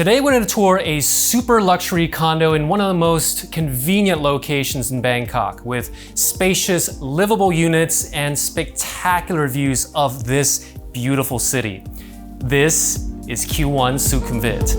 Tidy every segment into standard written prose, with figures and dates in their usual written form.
Today we're going to tour a super luxury condo in one of the most convenient locations in Bangkok with spacious, livable units and spectacular views of this beautiful city. This is Q1 Sukhumvit.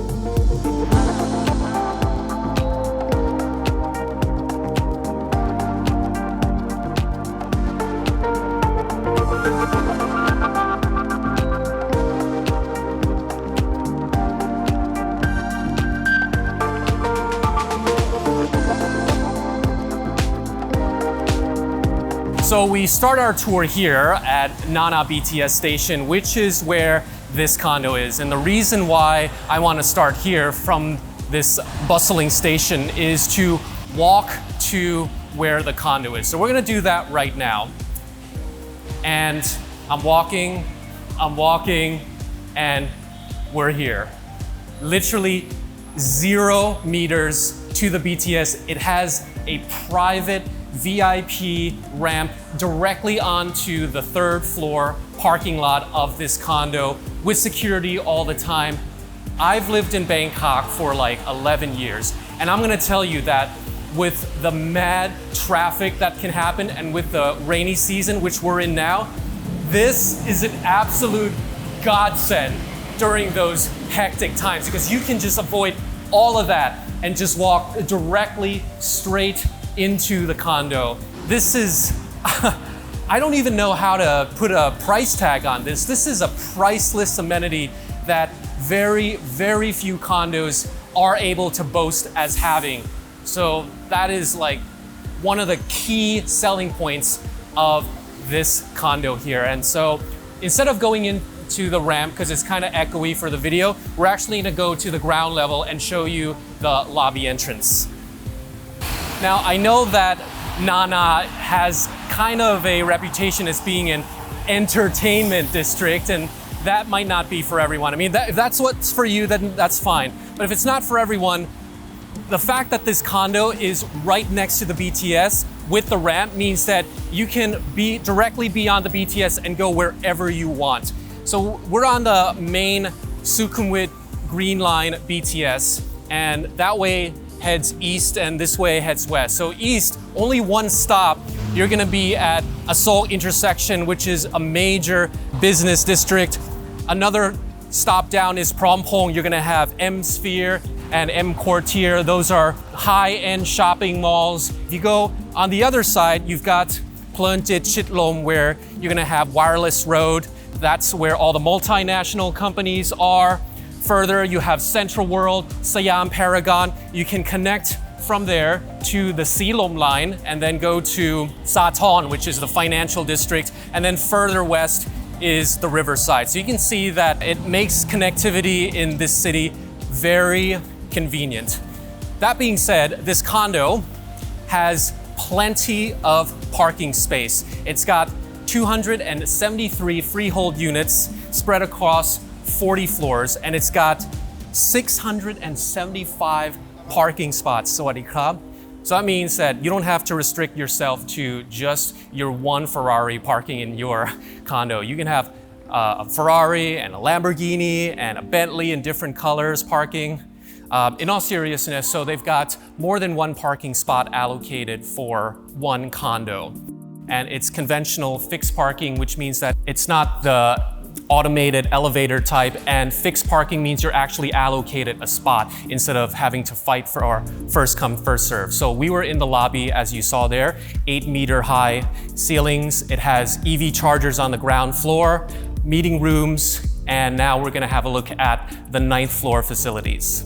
So we start our tour here at Nana BTS station, which is where this condo is. And the reason why I want to start here from this bustling station is to walk to where the condo is. So we're going to do that right now. And I'm walking, and we're here. Literally 0 meters to the BTS. It has a private VIP ramp directly onto the 3rd floor parking lot of this condo with security all the time. I've lived in Bangkok for like 11 years, and I'm gonna tell you that with the mad traffic that can happen and with the rainy season, which we're in now, this is an absolute godsend during those hectic times because you can just avoid all of that and just walk directly straight into the condo. This is, I don't even know how to put a price tag on this. This is a priceless amenity that very, very few condos are able to boast as having. So that is like one of the key selling points of this condo here. And so instead of going into the ramp, because it's kind of echoey for the video, we're actually gonna go to the ground level and show you the lobby entrance. Now, I know that Nana has kind of a reputation as being an entertainment district, and that might not be for everyone. I mean, if that's what's for you, then that's fine. But if it's not for everyone, the fact that this condo is right next to the BTS with the ramp means that you can be directly beyond the BTS and go wherever you want. So we're on the main Sukhumvit Green Line BTS, and that way heads east and this way heads west. So east, only one stop, you're gonna be at a Seoul intersection, which is a major business district. Another stop down is Prompong. You're gonna have M Sphere and M Quartier. Those are high-end shopping malls. If you go on the other side, you've got Pluntit Chitlom, where you're gonna have Wireless Road. That's where all the multinational companies are. Further, you have Central World, Siam Paragon. You can connect from there to the Silom line and then go to Sathorn, which is the financial district. And then further west is the riverside. So you can see that it makes connectivity in this city very convenient. That being said, this condo has plenty of parking space. It's got 273 freehold units spread across 40 floors, and it's got 675 parking spots. Sawadee krab. So that means that you don't have to restrict yourself to just your one Ferrari parking in your condo. You can have a Ferrari and a Lamborghini and a Bentley in different colors parking. In all seriousness, so they've got more than one parking spot allocated for one condo. And it's conventional fixed parking, which means that it's not the automated elevator type, and fixed parking means you're actually allocated a spot instead of having to fight for our first come, first serve. So we were in the lobby, as you saw there, 8-meter high ceilings. It has EV chargers on the ground floor, meeting rooms, and now we're gonna have a look at the 9th floor facilities.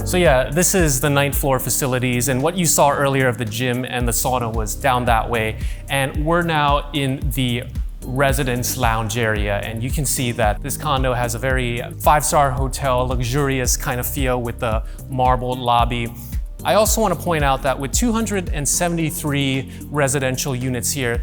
So yeah, this is the 9th floor facilities, and what you saw earlier of the gym and the sauna was down that way. And we're now in the residence lounge area, and you can see that this condo has a very 5-star hotel, luxurious kind of feel with the marble lobby. I also want to point out that with 273 residential units here,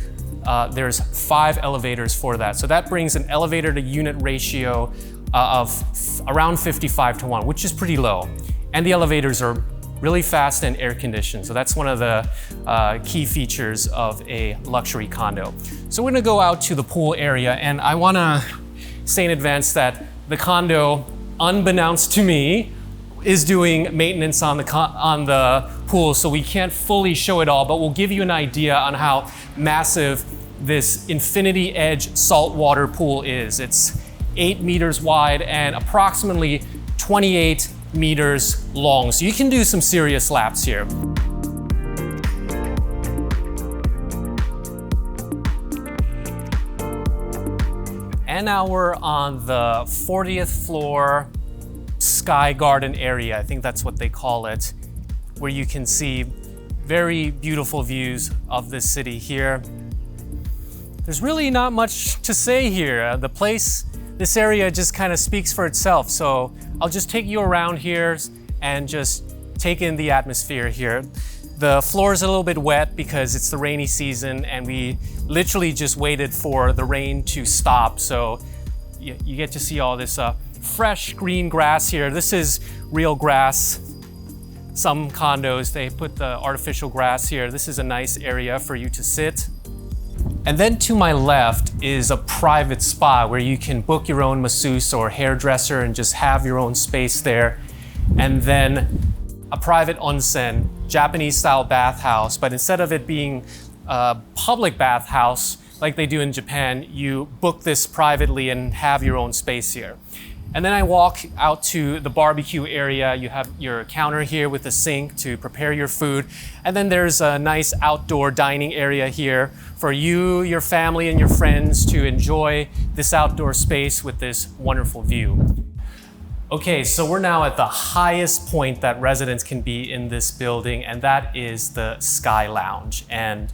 there's 5 elevators for that. So that brings an elevator to unit ratio around 55 to 1, which is pretty low. And the elevators are really fast and air conditioned. So that's one of the key features of a luxury condo. So we're gonna go out to the pool area, and I wanna say in advance that the condo, unbeknownst to me, is doing maintenance on the pool, so we can't fully show it all, but we'll give you an idea on how massive this infinity edge saltwater pool is. It's 8 meters wide and approximately 28 meters long. So you can do some serious laps here. And now we're on the 40th floor sky garden area. I think that's what they call it, where you can see very beautiful views of this city here. There's really not much to say here. This area just kind of speaks for itself. So I'll just take you around here and just take in the atmosphere here. The floor is a little bit wet because it's the rainy season, and we literally just waited for the rain to stop. So you get to see all this fresh green grass here. This is real grass. Some condos, they put the artificial grass here. This is a nice area for you to sit. And then to my left is a private spa where you can book your own masseuse or hairdresser and just have your own space there. And then a private onsen, Japanese style bathhouse, but instead of it being a public bathhouse like they do in Japan, you book this privately and have your own space here. And then I walk out to the barbecue area. You have your counter here with a sink to prepare your food. And then there's a nice outdoor dining area here for you, your family, and your friends to enjoy this outdoor space with this wonderful view. Okay, so we're now at the highest point that residents can be in this building, and that is the Sky Lounge. And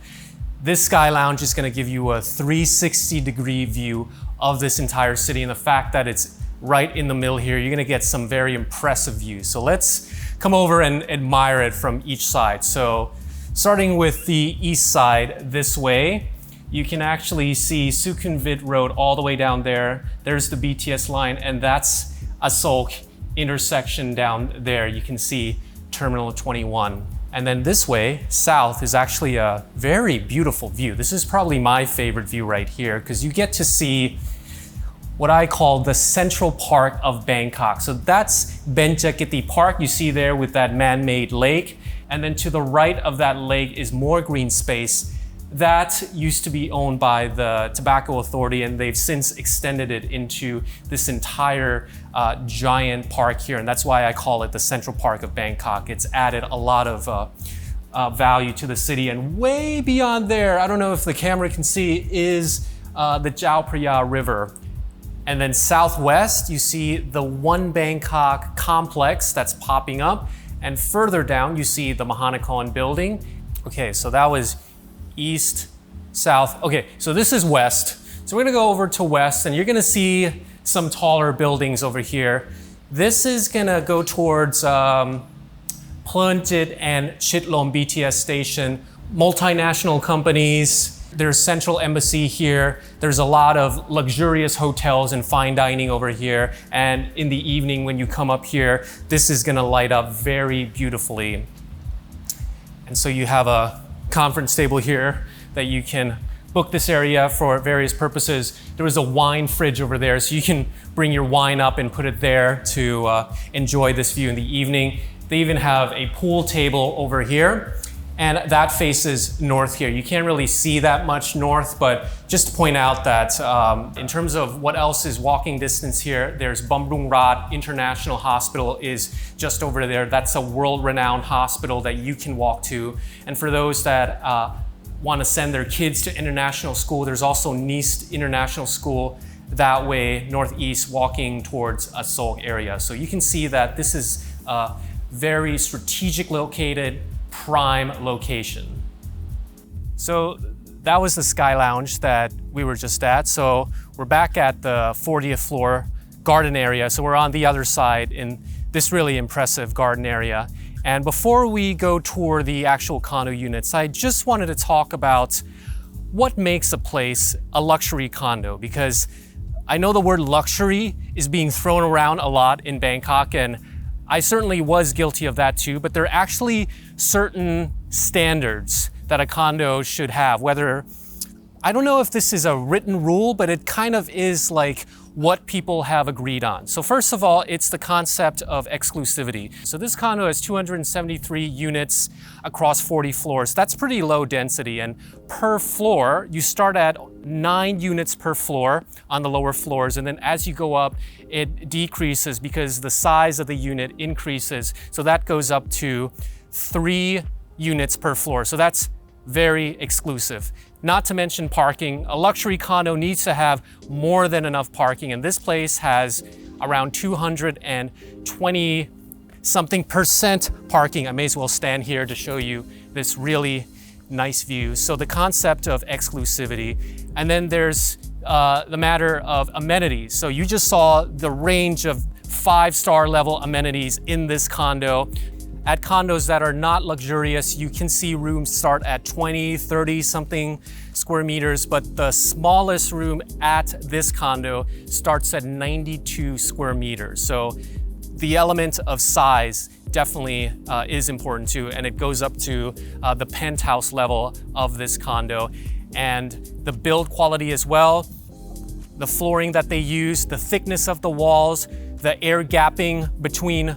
this Sky Lounge is gonna give you a 360-degree view of this entire city, and the fact that it's right in the middle here, you're gonna get some very impressive views. So let's come over and admire it from each side. So starting with the east side this way, you can actually see Sukhumvit Road all the way down there. There's the BTS line, and that's Asok intersection down there. You can see Terminal 21. And then this way, south, is actually a very beautiful view. This is probably my favorite view right here, because you get to see what I call the Central Park of Bangkok. So that's Benjakiti Park you see there with that man-made lake. And then to the right of that lake is more green space. That used to be owned by the Tobacco Authority, and they've since extended it into this entire giant park here. And that's why I call it the Central Park of Bangkok. It's added a lot of value to the city. And way beyond there, I don't know if the camera can see, is the Chao Phraya River. And then southwest, you see the One Bangkok complex that's popping up. And further down, you see the Mahanakhon building. Okay, so that was east, south. Okay, so this is west. So we're gonna go over to west, and you're gonna see some taller buildings over here. This is gonna go towards Plunjit and Chitlom BTS station, multinational companies. There's Central Embassy here. There's a lot of luxurious hotels and fine dining over here. And in the evening when you come up here, this is gonna light up very beautifully. And so you have a conference table here that you can book this area for various purposes. There is a wine fridge over there, so you can bring your wine up and put it there to enjoy this view in the evening. They even have a pool table over here, and that faces north here. You can't really see that much north, but just to point out that in terms of what else is walking distance here, there's Bumrungrad International Hospital is just over there. That's a world-renowned hospital that you can walk to. And for those that want to send their kids to international school, there's also Nice International School that way, northeast, walking towards Asok area. So you can see that this is a very strategic located, prime location. So that was the Sky Lounge that we were just at. So we're back at the 40th floor garden area. So we're on the other side in this really impressive garden area. And before we go tour the actual condo units, I just wanted to talk about what makes a place a luxury condo, because I know the word luxury is being thrown around a lot in Bangkok, and I certainly was guilty of that too, but there are actually certain standards that a condo should have, whether, I don't know if this is a written rule, but it kind of is like what people have agreed on. So first of all, it's the concept of exclusivity. So this condo has 273 units across 40 floors. That's pretty low density, and per floor, you start at 9 units per floor on the lower floors, and then as you go up, it decreases because the size of the unit increases. So that goes up to 3 units per floor. So that's very exclusive. Not to mention parking. A luxury condo needs to have more than enough parking, and this place has around 220 something percent parking. I may as well stand here to show you this really nice view. So the concept of exclusivity, and then there's the matter of amenities. So you just saw the range of 5-star level amenities in this condo. At condos that are not luxurious, you can see rooms start at 20, 30 something square meters, but the smallest room at this condo starts at 92 square meters. So the element of size definitely is important too, and it goes up to the penthouse level of this condo. And the build quality as well, the flooring that they use, the thickness of the walls, the air gapping between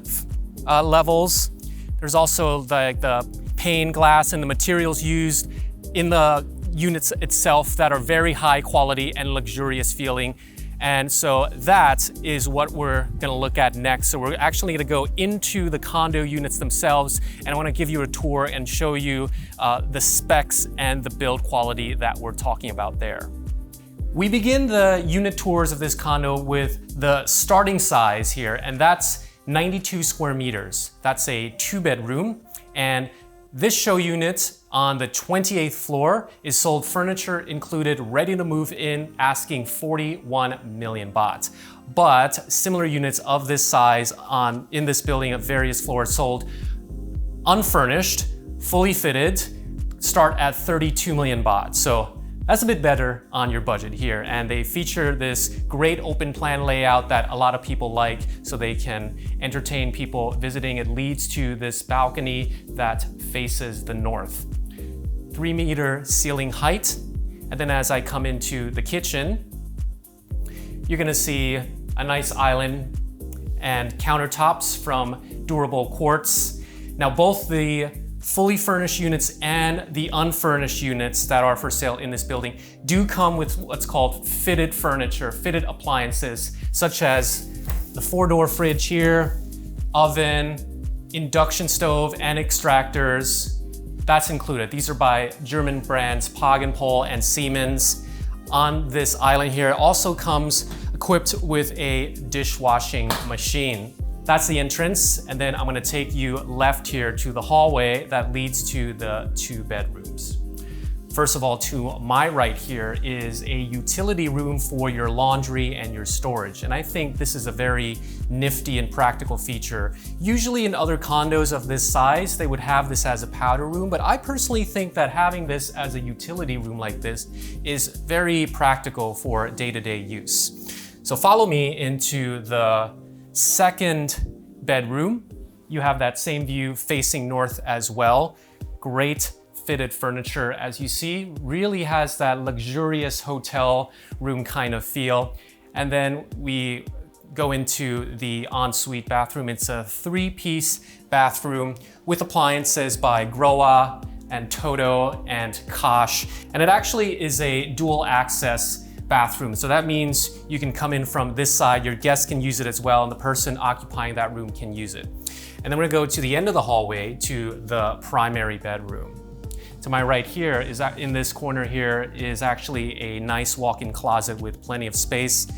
levels. There's also the pane glass and the materials used in the units itself that are very high quality and luxurious feeling. And so that is what we're gonna look at next. So we're actually gonna go into the condo units themselves, and I wanna give you a tour and show you the specs and the build quality that we're talking about there. We begin the unit tours of this condo with the starting size here, and that's 92 square meters. That's a 2-bedroom, and this show unit on the 28th floor is sold furniture included, ready to move in, asking 41 million baht. But similar units of this size in this building at various floors sold unfurnished, fully fitted, start at 32 million baht. So that's a bit better on your budget here. And they feature this great open plan layout that a lot of people like, so they can entertain people visiting. It leads to this balcony that faces the north. 3-meter ceiling height. And then as I come into the kitchen, you're gonna see a nice island and countertops from durable quartz. Now both the fully furnished units and the unfurnished units that are for sale in this building do come with what's called fitted furniture, fitted appliances, such as the 4-door fridge here, oven, induction stove, and extractors. That's included. These are by German brands Pag&Pol and Siemens. On this island here, it also comes equipped with a dishwashing machine. That's the entrance, and then I'm gonna take you left here to the hallway that leads to the 2 bedrooms. First of all, to my right here is a utility room for your laundry and your storage, and I think this is a very nifty and practical feature. Usually in other condos of this size, they would have this as a powder room, but I personally think that having this as a utility room like this is very practical for day-to-day use. So follow me into the 2nd bedroom. You have that same view facing north as well. Great fitted furniture, as you see, really has that luxurious hotel room kind of feel. And then we go into the ensuite bathroom. It's a 3-piece bathroom with appliances by Groa and Toto and Kosh. And it actually is a dual access bathroom. So that means you can come in from this side, your guests can use it as well, and the person occupying that room can use it. And then we're gonna go to the end of the hallway to the primary bedroom. To my right here is, in this corner here, is actually a nice walk-in closet with plenty of space.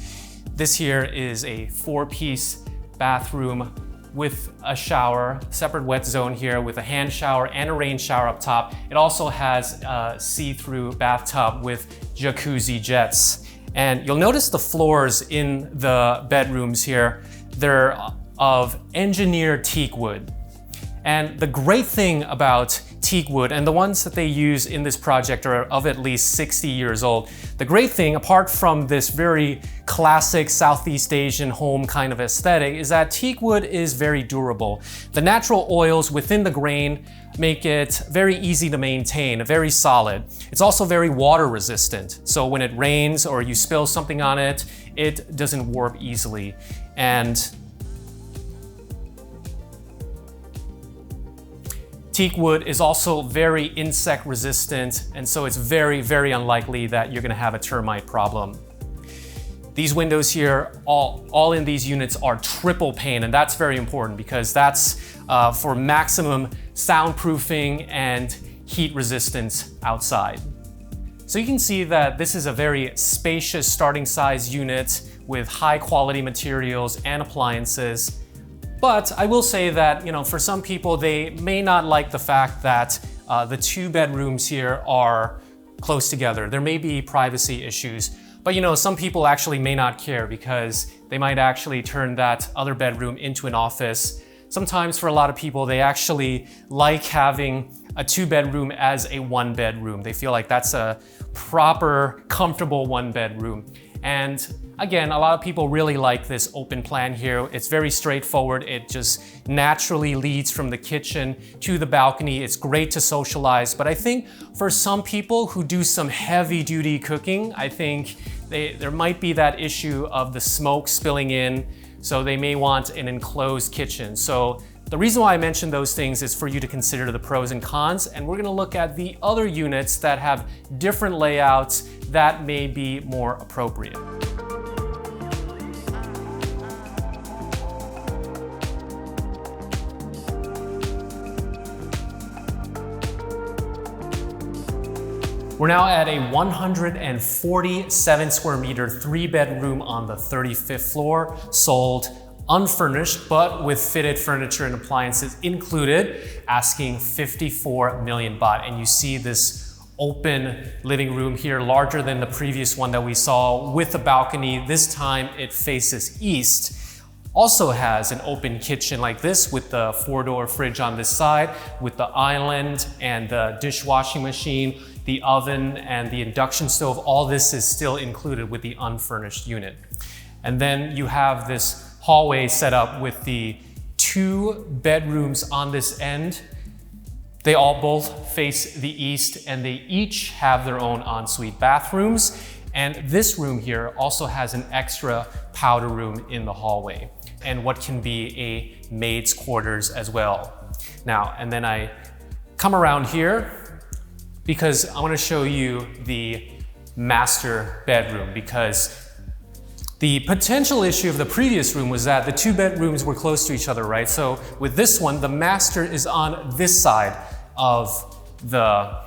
This here is a 4-piece bathroom with a shower, separate wet zone here with a hand shower and a rain shower up top. It also has a see-through bathtub with jacuzzi jets. And you'll notice the floors in the bedrooms here, they're of engineered teak wood. And the great thing about teak wood, and the ones that they use in this project are of at least 60 years old. The great thing, apart from this very classic Southeast Asian home kind of aesthetic, is that teak wood is very durable. The natural oils within the grain make it very easy to maintain, very solid. It's also very water resistant. So when it rains or you spill something on it, it doesn't warp easily. And teak wood is also very insect resistant, and so it's very, very unlikely that you're gonna have a termite problem. These windows here, all in these units are triple pane, and that's very important because that's for maximum soundproofing and heat resistance outside. So you can see that this is a very spacious starting size unit with high quality materials and appliances. But I will say that, for some people, they may not like the fact that the 2 bedrooms here are close together. There may be privacy issues, but some people actually may not care because they might actually turn that other bedroom into an office. Sometimes for a lot of people, they actually like having a 2 bedroom as a 1 bedroom. They feel like that's a proper, comfortable 1 bedroom. And again, a lot of people really like this open plan here. It's very straightforward. It just naturally leads from the kitchen to the balcony. It's great to socialize, but I think for some people who do some heavy duty cooking, I think there might be that issue of the smoke spilling in, so they may want an enclosed kitchen. So the reason why I mentioned those things is for you to consider the pros and cons, and we're gonna look at the other units that have different layouts that may be more appropriate. We're now at a 147 square meter 3-bedroom on the 35th floor, sold unfurnished, but with fitted furniture and appliances included, asking 54 million baht. And you see this open living room here, larger than the previous one that we saw, with a balcony. This time it faces east. Also has an open kitchen like this with the 4-door fridge on this side, with the island and the dishwashing machine, the oven and the induction stove. All this is still included with the unfurnished unit. And then you have this hallway set up with the 2 bedrooms on this end. They all both face the east, and they each have their own ensuite bathrooms. And this room here also has an extra powder room in the hallway, and what can be a maid's quarters as well. Now, and then I come around here because I want to show you the master bedroom, because the potential issue of the previous room was that the 2 bedrooms were close to each other, right? So with this one, the master is on this side of the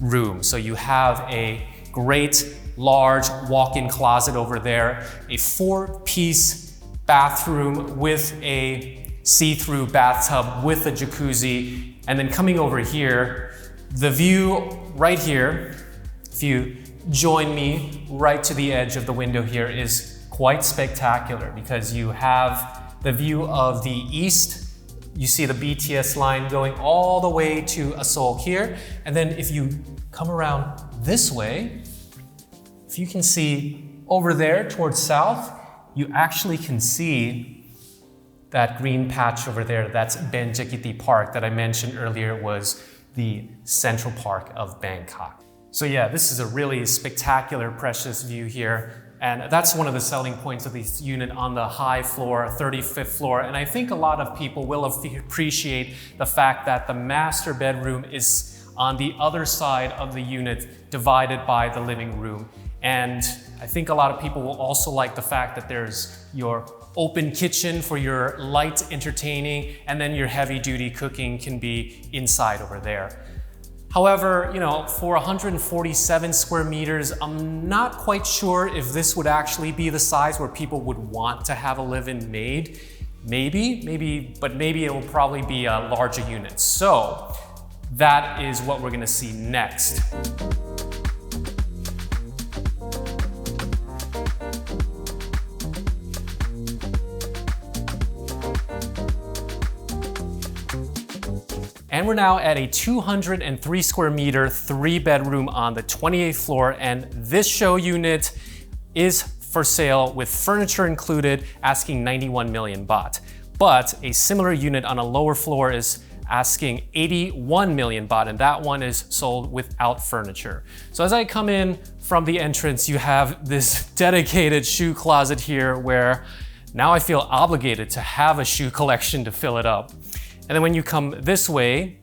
room. So you have a great large walk-in closet over there, a 4-piece bathroom with a see-through bathtub with a jacuzzi. And then coming over here, the view right here, if you join me right to the edge of the window here, is quite spectacular because you have the view of the east. You see the BTS line going all the way to Asol here. And then if you come around this way, if you can see over there towards south, you actually can see that green patch over there. That's Benjakiti Park that I mentioned earlier was the Central Park of Bangkok. So yeah, this is a really spectacular, precious view here. And that's one of the selling points of this unit on the high floor, 35th floor. And I think a lot of people will appreciate the fact that the master bedroom is on the other side of the unit, divided by the living room. And I think a lot of people will also like the fact that there's your open kitchen for your light entertaining, and then your heavy duty cooking can be inside over there. However, for 147 square meters, I'm not quite sure if this would actually be the size where people would want to have a live-in maid. Maybe, but maybe it will probably be a larger unit. So that is what we're gonna see next. And we're now at a 203 square meter, 3-bedroom on the 28th floor. And this show unit is for sale with furniture included, asking 91 million baht. But a similar unit on a lower floor is asking 81 million baht, and that one is sold without furniture. So as I come in from the entrance, you have this dedicated shoe closet here where now I feel obligated to have a shoe collection to fill it up. And then when you come this way,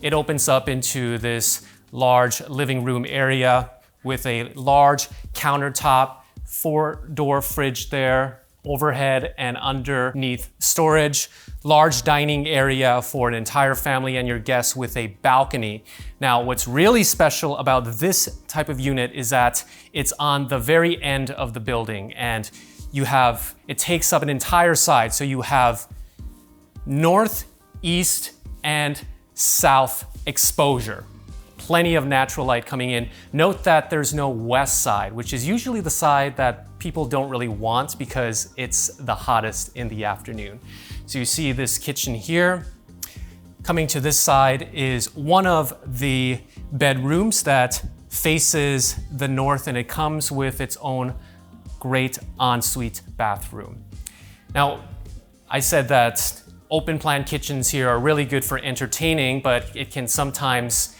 it opens up into this large living room area with a large countertop, 4-door fridge there, overhead and underneath storage, large dining area for an entire family and your guests with a balcony. Now, what's really special about this type of unit is that it's on the very end of the building, and it takes up an entire side. So you have north, east, and south exposure. Plenty of natural light coming in. Note that there's no west side, which is usually the side that people don't really want because it's the hottest in the afternoon. So you see this kitchen here. Coming to this side is one of the bedrooms that faces the north, and it comes with its own great ensuite bathroom. Now, I said that open plan kitchens here are really good for entertaining, but it can sometimes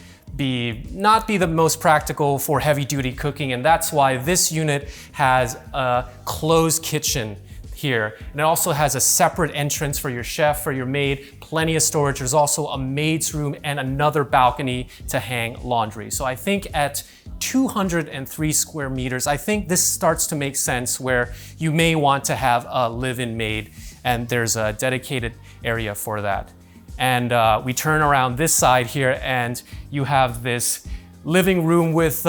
not be the most practical for heavy duty cooking, and that's why this unit has a closed kitchen here. And it also has a separate entrance for your chef, for your maid, plenty of storage. There's also a maid's room and another balcony to hang laundry. So I think at 203 square meters, I think this starts to make sense where you may want to have a live-in maid, and there's a dedicated area for that. And we turn around this side here, and you have this living room with,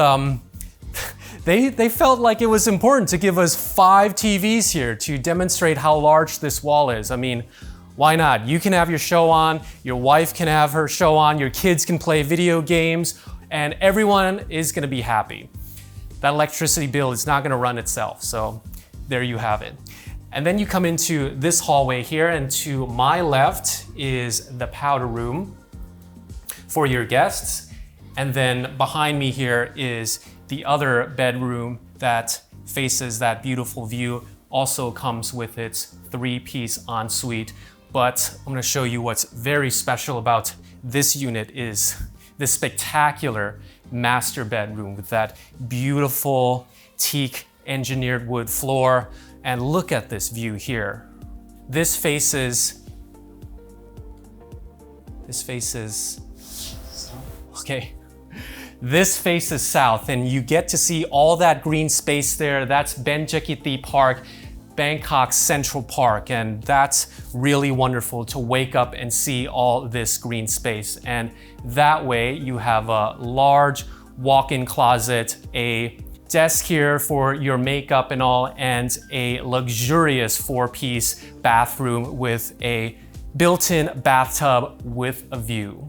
they felt like it was important to give us 5 TVs here to demonstrate how large this wall is. I mean, why not? You can have your show on, your wife can have her show on, your kids can play video games, and everyone is gonna be happy. That electricity bill is not gonna run itself, so there you have it. And then you come into this hallway here, and to my left is the powder room for your guests. And then behind me here is the other bedroom that faces that beautiful view. Also comes with its 3-piece ensuite. But I'm gonna show you what's very special about this unit is this spectacular master bedroom with that beautiful teak engineered wood floor. And look at this view here. This faces, okay. This faces south, and you get to see all that green space there. That's Benjakiti Park, Bangkok's Central Park, and that's really wonderful to wake up and see all this green space. And that way you have a large walk-in closet, a desk here for your makeup and all, and a luxurious 4-piece bathroom with a built-in bathtub with a view.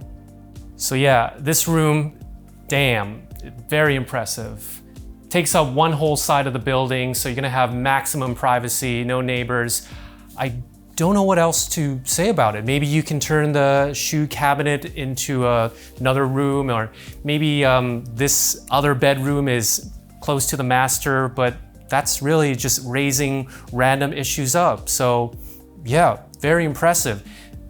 So yeah, this room, damn, very impressive. Takes up one whole side of the building, so you're gonna have maximum privacy, no neighbors. I don't know what else to say about it. Maybe you can turn the shoe cabinet into another room, or maybe this other bedroom is close to the master, but that's really just raising random issues up. So yeah, very impressive.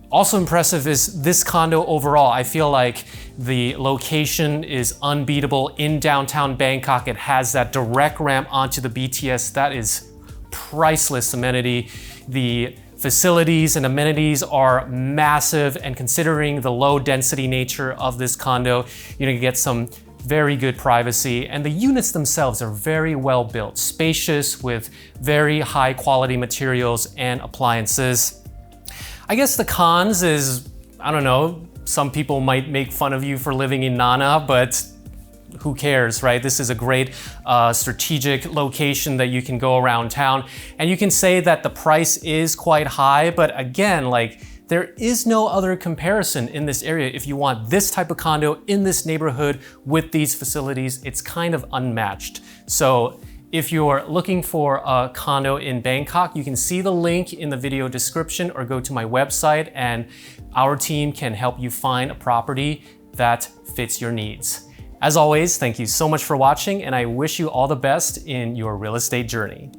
Also impressive is this condo overall. I feel like the location is unbeatable in downtown Bangkok. It has that direct ramp onto the BTS. That is priceless amenity. The facilities and amenities are massive, and considering the low density nature of this condo, you're gonna get some very good privacy, and the units themselves are very well built, spacious with very high quality materials and appliances. I guess the cons is, I don't know, some people might make fun of you for living in Nana, but who cares, right? This is a great strategic location that you can go around town, and you can say that the price is quite high, but again, like, there is no other comparison in this area. If you want this type of condo in this neighborhood with these facilities, it's kind of unmatched. So If you're looking for a condo in Bangkok, you can see the link in the video description or go to my website and our team can help you find a property that fits your needs. As always, thank you so much for watching and I wish you all the best in your real estate journey.